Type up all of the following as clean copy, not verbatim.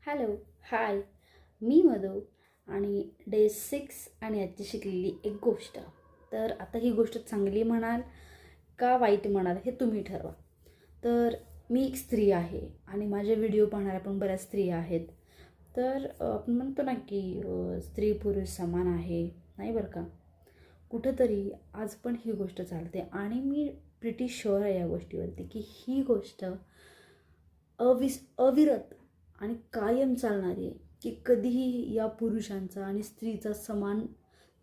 Hello, हाय. मी मधू आणि day 6 आणि आजची शिकलेली एक गोष्ट. तर आता ही गोष्ट चांगली म्हणाल का वाईट म्हणाल हे तुम्ही ठरवा. तर मी एक स्त्री आहे आणि माझे व्हिडिओ पाहणाऱ्या पण बऱ्याच स्त्रिया आहेत. तर आपण म्हणतो ना की स्त्री पुरुष समान आहे, नाही बरं का. कुठंतरी आज पण ही गोष्ट चालते आणि मी प्रिटी शुअर आहे या गोष्टीवरती की ही गोष्ट अविरत आणि कायम चालणारी आहे, की कधीही या पुरुषांचा आणि स्त्रीचा समान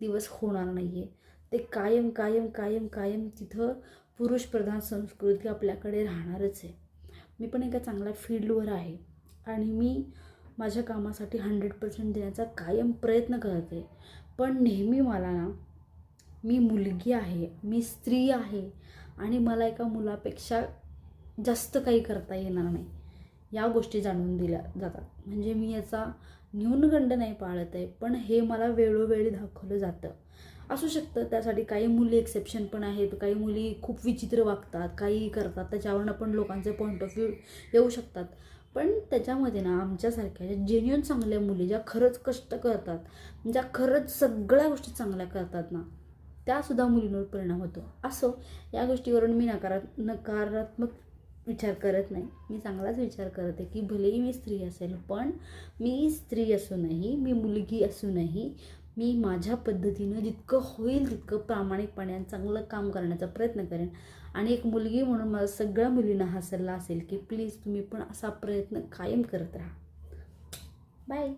दिवस होणार नाही आहे. ते कायम कायम कायम कायम तिथं पुरुषप्रधान संस्कृती आपल्याकडे राहणारच आहे. मी पण एका चांगल्या फील्डवर आहे आणि मी माझ्या कामासाठी 100% देण्याचा कायम प्रयत्न करते. पण नेहमी मला ना, मी मुलगी आहे, मी स्त्री आहे आणि मला एका मुलापेक्षा जास्त काही करता येणार नाही, या गोष्टी जाणून दिल्या जातात. म्हणजे मी याचा न्यूनगंड नाही पाळत आहे, पण हे मला वेळोवेळी दाखवलं जातं. असू शकतं त्यासाठी काही मुली एक्सेप्शन पण आहेत, काही मुली खूप विचित्र वागतात, काही करतात, त्याच्यावरनं पण लोकांचे पॉईंट ऑफ व्ह्यू येऊ शकतात. पण त्याच्यामध्ये ना आमच्यासारख्या ज्या जेन्युइन चांगल्या मुली, ज्या खरंच कष्ट करतात, ज्या खरंच सगळ्या गोष्टी चांगल्या करतात ना, त्यासुद्धा मुलींवर परिणाम होतो. असो, या गोष्टीवरून मी नकारात्मक विचार करत नाही. मी चांगलाच विचार करते की भलेही मी स्त्री असेल, पण मी स्त्री असूनही, मी मुलगी असूनही मी माझ्या पद्धतीनं जितकं होईल तितकं प्रामाणिकपणे आणि चांगलं काम करण्याचा प्रयत्न करेन. आणि एक मुलगी म्हणून मला सगळ्या मुलींना हा सल्ला असेल की प्लीज तुम्ही पण असा प्रयत्न कायम करत राहा. बाय.